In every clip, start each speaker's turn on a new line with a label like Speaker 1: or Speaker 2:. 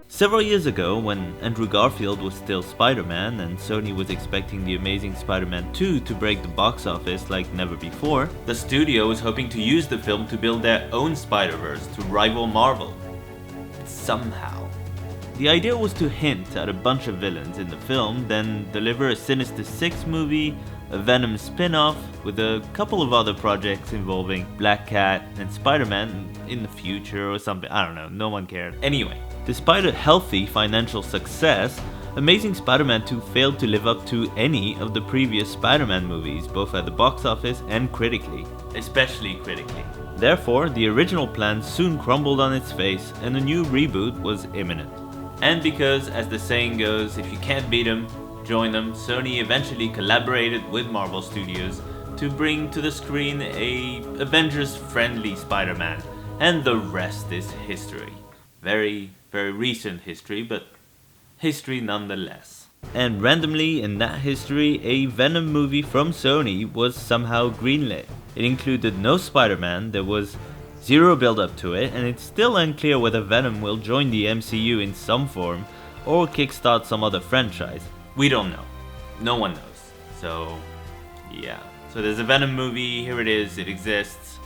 Speaker 1: Several years ago, when Andrew Garfield was still Spider-Man and Sony was expecting The Amazing Spider-Man 2 to break the box office like never before, the studio was hoping to use the film to build their own Spider-Verse to rival Marvel. Somehow. The idea was to hint at a bunch of villains in the film, then deliver a Sinister Six movie, a Venom spin-off, with a couple of other projects involving Black Cat and Spider-Man in the future or something. I don't know, no one cared. Anyway, despite a healthy financial success, Amazing Spider-Man 2 failed to live up to any of the previous Spider-Man movies, both at the box office and critically. Especially critically. Therefore, the original plan soon crumbled on its face and a new reboot was imminent. And because, as the saying goes, if you can't beat them, join them, Sony eventually collaborated with Marvel Studios to bring to the screen a Avengers-friendly Spider-Man, and the rest is history. Very, very recent history, but history nonetheless. And randomly in that history, a Venom movie from Sony was somehow greenlit. It included no Spider-Man, there was zero build-up to it, and it's still unclear whether Venom will join the MCU in some form or kickstart some other franchise. We don't know. No one knows. So, yeah. So there's a Venom movie, here it is, it exists.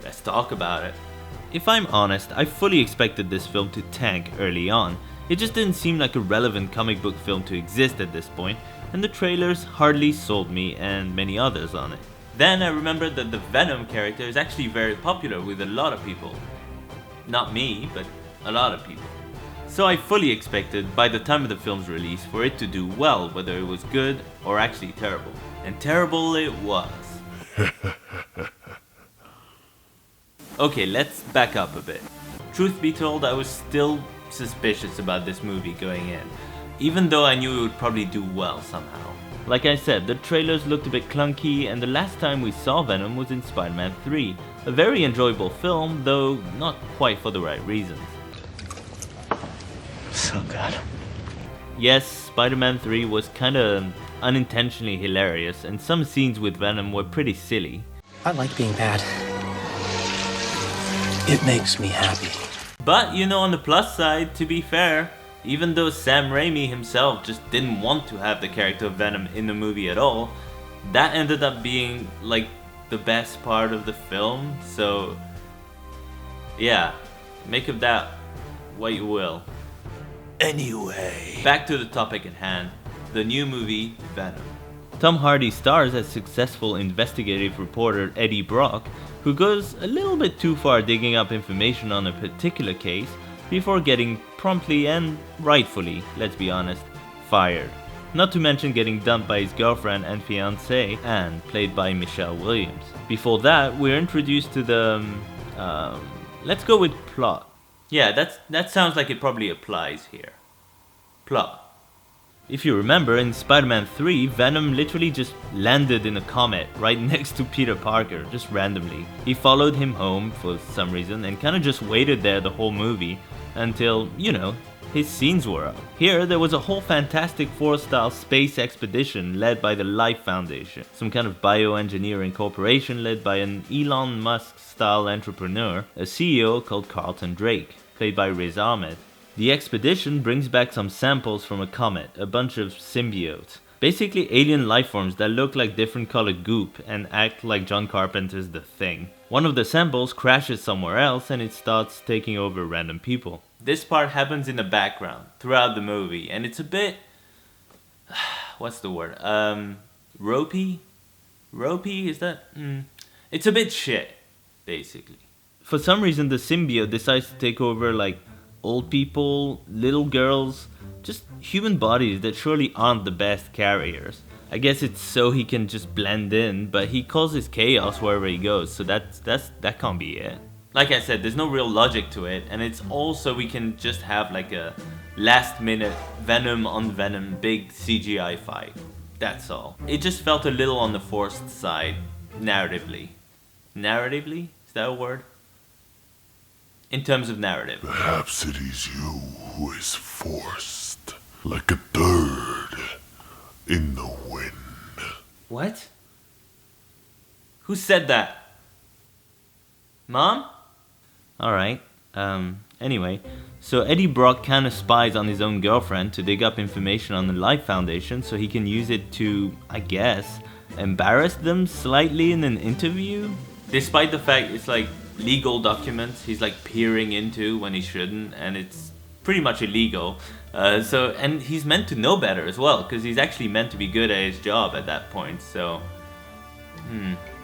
Speaker 1: Let's talk about it. If I'm honest, I fully expected this film to tank early on. It just didn't seem like a relevant comic book film to exist at this point, and the trailers hardly sold me and many others on it. Then I remembered that the Venom character is actually very popular with a lot of people. Not me, but a lot of people. So I fully expected, by the time of the film's release, for it to do well, whether it was good or actually terrible. And terrible it was. Okay, let's back up a bit. Truth be told, I was still suspicious about this movie going in, even though I knew it would probably do well somehow. Like I said, the trailers looked a bit clunky, and the last time we saw Venom was in Spider-Man 3. A very enjoyable film, though not quite for the right reasons.
Speaker 2: So good.
Speaker 1: Yes, Spider-Man 3 was kinda unintentionally hilarious, and some scenes with Venom were pretty silly.
Speaker 2: I like being bad. It makes me happy.
Speaker 1: But, you know, on the plus side, to be fair, even though Sam Raimi himself just didn't want to have the character of Venom in the movie at all, that ended up being, like, the best part of the film, so yeah, make of that what you will. Anyway, back to the topic at hand, the new movie, Venom. Tom Hardy stars as successful investigative reporter Eddie Brock, who goes a little bit too far digging up information on a particular case before getting promptly and rightfully, let's be honest, fired. Not to mention getting dumped by his girlfriend and fiancée, Anne, played by Michelle Williams. Before that, we're introduced to the, let's go with plot. Yeah, that sounds like it probably applies here. Plot. If you remember, in Spider-Man 3, Venom literally just landed in a comet right next to Peter Parker, just randomly. He followed him home for some reason and kinda just waited there the whole movie until, you know, his scenes were up. Here, there was a whole Fantastic Four-style space expedition led by the Life Foundation, some kind of bioengineering corporation led by an Elon Musk-style entrepreneur, a CEO called Carlton Drake, played by Riz Ahmed. The expedition brings back some samples from a comet, a bunch of symbiotes. Basically alien lifeforms that look like different colored goop and act like John Carpenter's The Thing. One of the samples crashes somewhere else and it starts taking over random people. This part happens in the background throughout the movie and it's a bit... what's the word? Ropey? Ropey? Is that... It's a bit shit, basically. For some reason the symbiote decides to take over like old people, little girls, just human bodies that surely aren't the best carriers. I guess it's so he can just blend in, but he causes chaos wherever he goes, so that can't be it. Like I said, there's no real logic to it, and it's also we can just have like a last minute Venom on Venom big CGI fight. That's all. It just felt a little on the forced side, narratively. Narratively? Is that a word? In terms of narrative.
Speaker 3: Perhaps it is you who is forced, like a bird in the wind.
Speaker 1: What? Who said that? Mom? Alright. Anyway, so Eddie Brock kind of spies on his own girlfriend to dig up information on the Life Foundation so he can use it to, I guess, embarrass them slightly in an interview? Despite the fact it's like legal documents he's like peering into when he shouldn't, and it's pretty much illegal. And he's meant to know better as well, because he's actually meant to be good at his job at that point, so...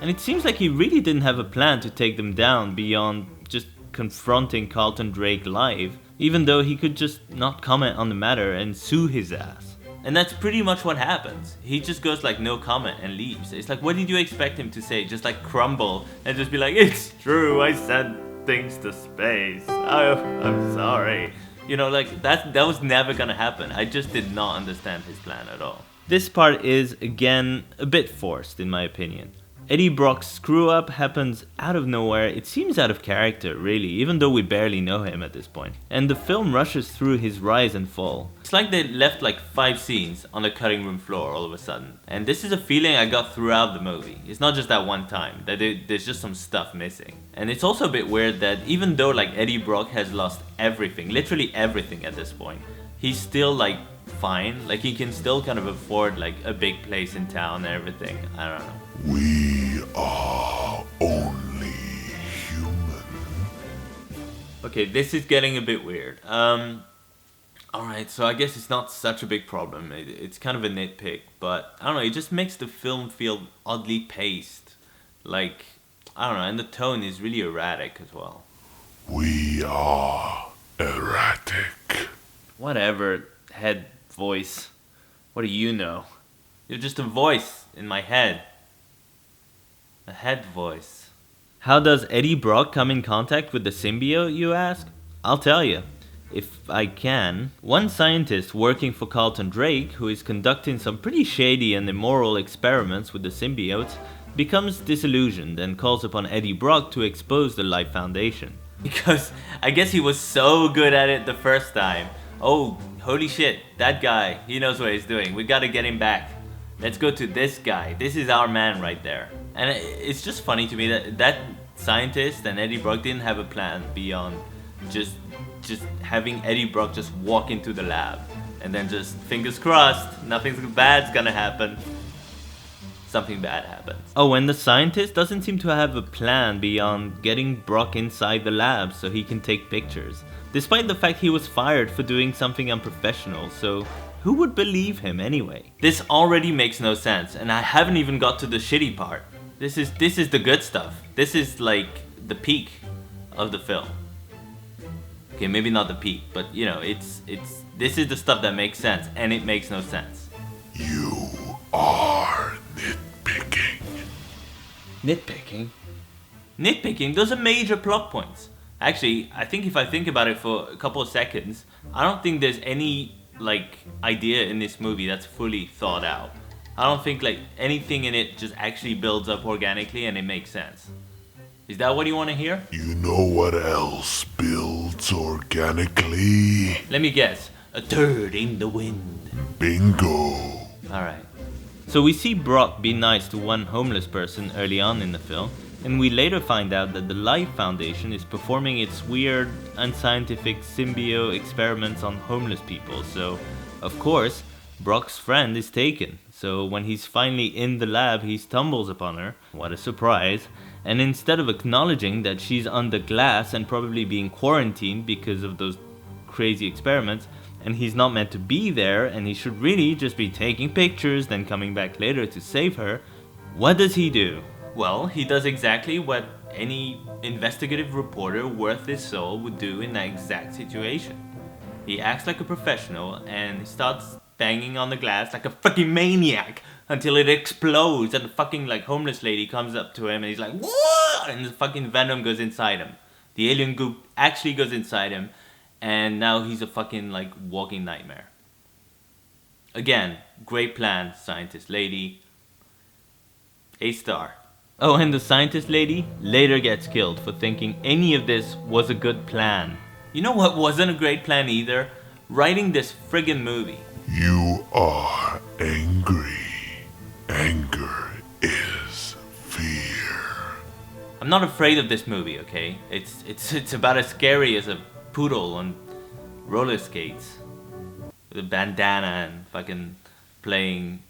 Speaker 1: And it seems like he really didn't have a plan to take them down beyond just confronting Carlton Drake live, even though he could just not comment on the matter and sue his ass. And that's pretty much what happens. He just goes like no comment and leaves. It's like, what did you expect him to say? Just like crumble and just be like, it's true, I sent things to space. I'm sorry. You know, like that was never gonna happen. I just did not understand his plan at all. This part is, again, a bit forced in my opinion. Eddie Brock's screw-up happens out of nowhere. It seems out of character, really, even though we barely know him at this point. And the film rushes through his rise and fall. It's like they left like 5 scenes on the cutting room floor all of a sudden. And this is a feeling I got throughout the movie. It's not just that one time, that there's just some stuff missing. And it's also a bit weird that even though like Eddie Brock has lost everything, literally everything at this point, he's still like fine. Like he can still kind of afford like a big place in town and everything. I don't know.
Speaker 3: We are only human.
Speaker 1: Okay, this is getting a bit weird. Alright, so I guess it's not such a big problem. It's kind of a nitpick, but I don't know, it just makes the film feel oddly paced. Like, I don't know, and the tone is really erratic as well.
Speaker 3: We are erratic.
Speaker 1: Whatever, head voice. What do you know? You're just a voice in my head. A head voice. How does Eddie Brock come in contact with the symbiote, you ask? I'll tell you, if I can. One scientist working for Carlton Drake, who is conducting some pretty shady and immoral experiments with the symbiotes, becomes disillusioned and calls upon Eddie Brock to expose the Life Foundation. Because I guess he was so good at it the first time. Oh, holy shit, that guy, he knows what he's doing. We gotta get him back. Let's go to this guy. This is our man right there. And it's just funny to me that scientist and Eddie Brock didn't have a plan beyond just having Eddie Brock just walk into the lab. And then just, fingers crossed, nothing bad's gonna happen. Something bad happens. Oh, and the scientist doesn't seem to have a plan beyond getting Brock inside the lab so he can take pictures. Despite the fact he was fired for doing something unprofessional, so who would believe him anyway? This already makes no sense, and I haven't even got to the shitty part. This is the good stuff. This is like the peak of the film. Okay, maybe not the peak, but you know, this is the stuff that makes sense, and it makes no sense.
Speaker 3: You are nitpicking.
Speaker 1: Nitpicking? Nitpicking? Those are major plot points. Actually, I think if I think about it for a couple of seconds, I don't think there's any like idea in this movie that's fully thought out. I don't think like anything in it just actually builds up organically and it makes sense. Is that what you want to hear?
Speaker 3: You know what else builds organically?
Speaker 1: Let me guess. A turd in the wind.
Speaker 3: Bingo.
Speaker 1: Alright. So we see Brock be nice to one homeless person early on in the film, and we later find out that the Life Foundation is performing its weird, unscientific symbiote experiments on homeless people, so, of course, Brock's friend is taken. So when he's finally in the lab, he stumbles upon her, what a surprise, and instead of acknowledging that she's under glass and probably being quarantined because of those crazy experiments, and he's not meant to be there, and he should really just be taking pictures, then coming back later to save her, what does he do? Well, he does exactly what any investigative reporter worth his soul would do in that exact situation. He acts like a professional and starts banging on the glass like a fucking maniac until it explodes and the fucking like homeless lady comes up to him and he's like, what? And the fucking venom goes inside him. The alien goop actually goes inside him and now he's a fucking like walking nightmare. Again, great plan, scientist lady. A star. Oh, and the scientist lady later gets killed for thinking any of this was a good plan. You know what wasn't a great plan either? Writing this friggin' movie.
Speaker 3: You are angry. Anger is fear.
Speaker 1: I'm not afraid of this movie, okay? It's about as scary as a poodle on roller skates. With a bandana and fucking playing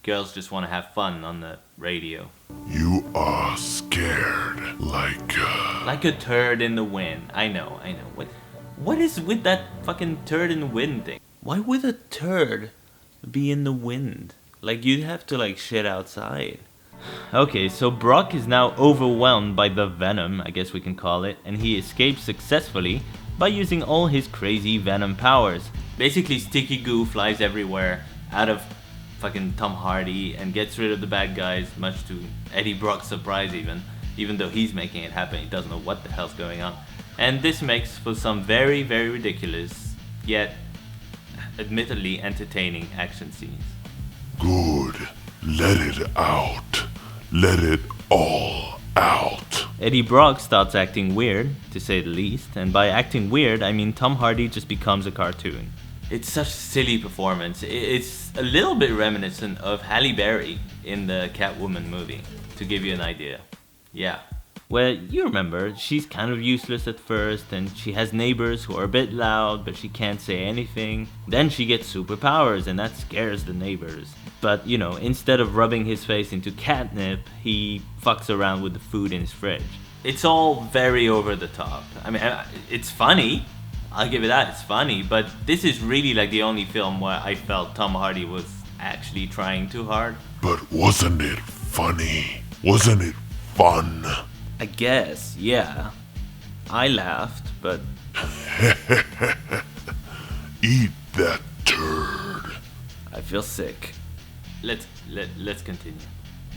Speaker 1: Girls Just Wanna Have Fun on the radio.
Speaker 3: You are scared
Speaker 1: Like a turd in the wind. I know. What is with that fucking turd in the wind thing? Why would a turd be in the wind? Like, you'd have to like shit outside. Okay, so Brock is now overwhelmed by the venom, I guess we can call it, and he escapes successfully by using all his crazy venom powers. Basically, sticky goo flies everywhere out of fucking Tom Hardy and gets rid of the bad guys, much to Eddie Brock's surprise even though he's making it happen, he doesn't know what the hell's going on. And this makes for some very, very ridiculous, yet admittedly entertaining action scenes.
Speaker 3: Good. Let it out. Let it all out.
Speaker 1: Eddie Brock starts acting weird, to say the least, and by acting weird, I mean Tom Hardy just becomes a cartoon. It's such a silly performance. It's a little bit reminiscent of Halle Berry in the Catwoman movie, to give you an idea. Yeah. Well, you remember, she's kind of useless at first, and she has neighbors who are a bit loud, but she can't say anything. Then she gets superpowers, and that scares the neighbors. But, you know, instead of rubbing his face into catnip, he fucks around with the food in his fridge. It's all very over the top. I mean, it's funny. I'll give it that, it's funny. But this is really like the only film where I felt Tom Hardy was actually trying too hard.
Speaker 3: But wasn't it funny? Wasn't it fun?
Speaker 1: I guess, yeah. I laughed, but...
Speaker 3: Eat that turd.
Speaker 1: I feel sick. Let's continue.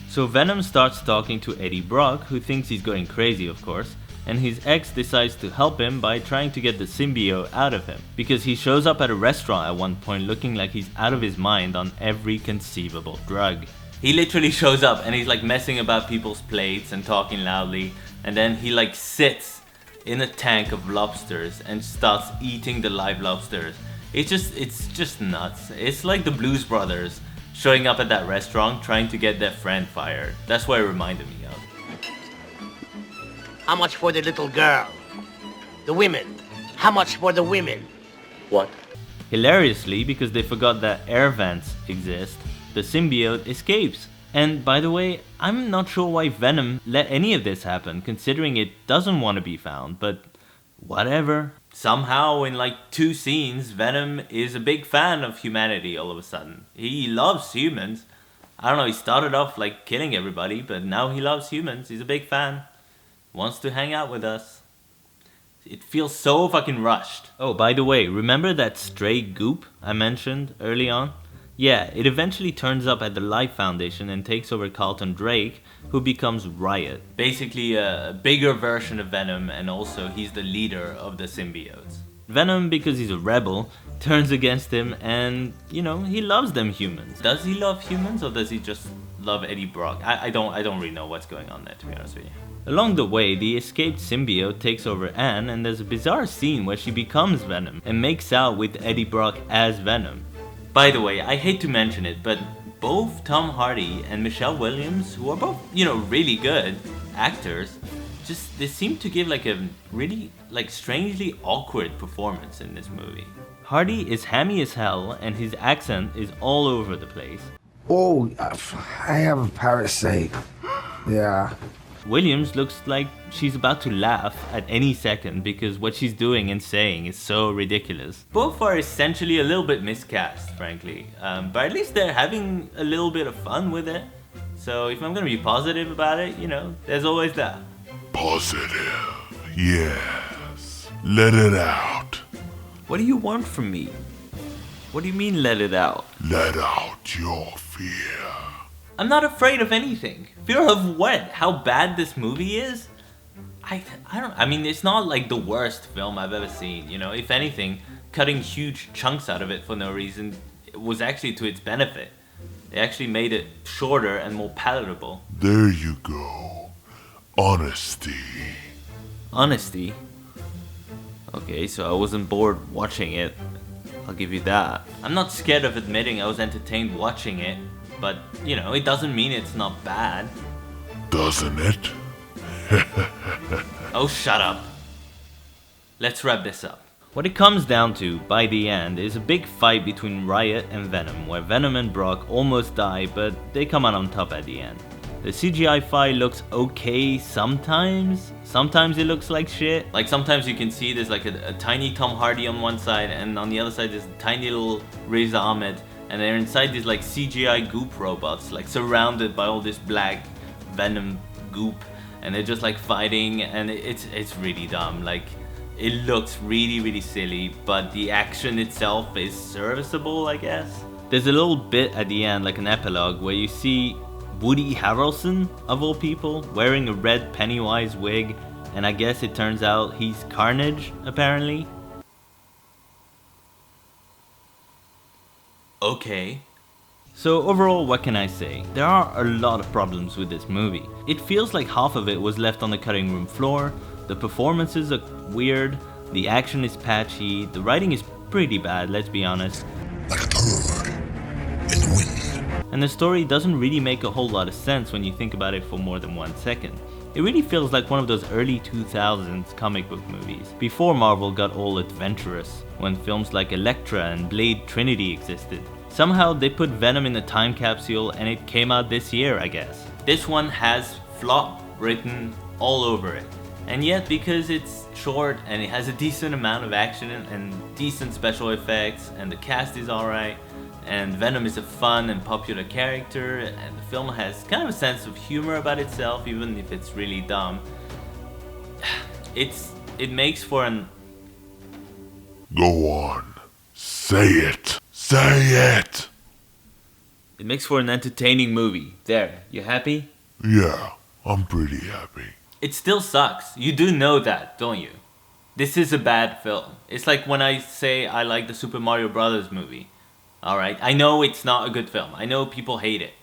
Speaker 1: So Venom starts talking to Eddie Brock, who thinks he's going crazy, of course, and his ex decides to help him by trying to get the symbiote out of him, because he shows up at a restaurant at one point looking like he's out of his mind on every conceivable drug. He literally shows up and he's like messing about people's plates and talking loudly, and then he like sits in a tank of lobsters and starts eating the live lobsters. It's just nuts. It's like the Blues Brothers showing up at that restaurant trying to get their friend fired. That's what it reminded me of.
Speaker 4: How much for the little girl? The women. How much for the women?
Speaker 2: What?
Speaker 1: Hilariously, because they forgot that air vents exist, the symbiote escapes. And by the way, I'm not sure why Venom let any of this happen, considering it doesn't want to be found, but whatever. Somehow in like 2 scenes, Venom is a big fan of humanity all of a sudden. He loves humans. I don't know, he started off like killing everybody, but now he loves humans. He's a big fan. Wants to hang out with us. It feels so fucking rushed. Oh, by the way, remember that stray goop I mentioned early on? Yeah, it eventually turns up at the Life Foundation and takes over Carlton Drake, who becomes Riot. Basically a bigger version of Venom, and also he's the leader of the symbiotes. Venom, because he's a rebel, turns against him and, you know, he loves them humans. Does he love humans or does he just love Eddie Brock? I don't really know what's going on there, to be honest with you. Along the way, the escaped symbiote takes over Anne, and there's a bizarre scene where she becomes Venom and makes out with Eddie Brock as Venom. By the way, I hate to mention it, but both Tom Hardy and Michelle Williams, who are both, you know, really good actors, just they seem to give like a really like strangely awkward performance in this movie. Hardy is hammy as hell and his accent is all over the place.
Speaker 5: Oh, I have a parasite. Yeah.
Speaker 1: Williams looks like she's about to laugh at any second because what she's doing and saying is so ridiculous. Both are essentially a little bit miscast, frankly, but at least they're having a little bit of fun with it. So if I'm gonna be positive about it, you know, there's always that.
Speaker 3: Positive, yes. Let it out.
Speaker 1: What do you want from me? What do you mean let it out?
Speaker 3: Let out your fear.
Speaker 1: I'm not afraid of anything. Fear of what? How bad this movie is? I mean, it's not like the worst film I've ever seen, you know. If anything, cutting huge chunks out of it for no reason was actually to its benefit. They actually made it shorter and more palatable.
Speaker 3: There you go. Honesty.
Speaker 1: Honesty? Okay, so I wasn't bored watching it. I'll give you that. I'm not scared of admitting I was entertained watching it, but, you know, it doesn't mean it's not bad.
Speaker 3: Doesn't it?
Speaker 1: Oh, shut up. Let's wrap this up. What it comes down to, by the end, is a big fight between Riot and Venom, where Venom and Brock almost die, but they come out on top at the end. The CGI fight looks okay sometimes. Sometimes it looks like shit. Like sometimes you can see there's like a tiny Tom Hardy on one side, and on the other side there's a tiny little Riz Ahmed, and they're inside these like CGI goop robots, like surrounded by all this black Venom goop, and they're just like fighting, and it's really dumb. Like, it looks really silly, but the action itself is serviceable, I guess. There's a little bit at the end, like an epilogue, where you see Woody Harrelson, of all people, wearing a red Pennywise wig, and I guess it turns out he's Carnage, apparently. Okay. So overall, what can I say? There are a lot of problems with this movie. It feels like half of it was left on the cutting room floor, the performances are weird, the action is patchy, the writing is pretty bad, let's be honest.
Speaker 3: Like a turd in the wind.
Speaker 1: And the story doesn't really make a whole lot of sense when you think about it for more than 1 second. It really feels like one of those early 2000s comic book movies, before Marvel got all adventurous, when films like Elektra and Blade Trinity existed. Somehow they put Venom in a time capsule and it came out this year, I guess. This one has flop written all over it. And yet, because it's short and it has a decent amount of action and decent special effects, and the cast is alright, and Venom is a fun and popular character, and the film has kind of a sense of humor about itself, even if it's really dumb, it makes for an...
Speaker 3: Go on. Say it. Say it.
Speaker 1: It makes for an entertaining movie. There, you happy?
Speaker 3: Yeah, I'm pretty happy.
Speaker 1: It still sucks. You do know that, don't you? This is a bad film. It's like when I say I like the Super Mario Brothers movie. Alright, I know it's not a good film. I know people hate it.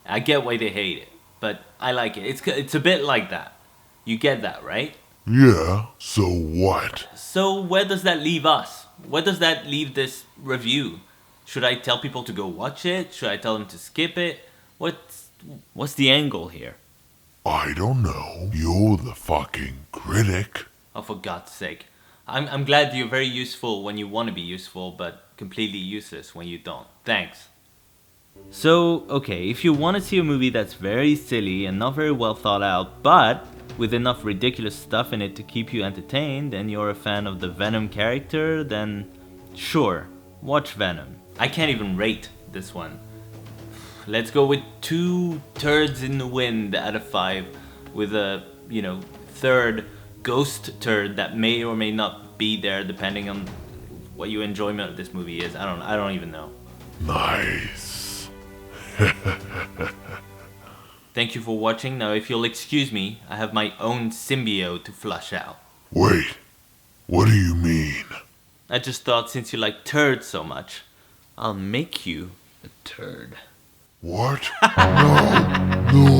Speaker 1: I get why they hate it. But I like it. It's a bit like that. You get that, right?
Speaker 3: Yeah, so what?
Speaker 1: So where does that leave us? Where does that leave this review? Should I tell people to go watch it? Should I tell them to skip it? What's the angle here?
Speaker 3: I don't know. You're the fucking critic.
Speaker 1: Oh, for God's sake. I'm glad you're very useful when you want to be useful, but completely useless when you don't. Thanks. So, okay, if you want to see a movie that's very silly and not very well thought out, but with enough ridiculous stuff in it to keep you entertained, and you're a fan of the Venom character, then sure, watch Venom. I can't even rate this one. Let's go with 2 turds in the wind out of 5, with a, third ghost turd that may or may not be there depending on what your enjoyment of this movie is. I don't even know.
Speaker 3: Nice.
Speaker 1: Thank you for watching. Now if you'll excuse me, I have my own symbiote to flush out.
Speaker 3: Wait, what do you mean?
Speaker 1: I just thought since you like turds so much, I'll make you a turd.
Speaker 3: What? No, no.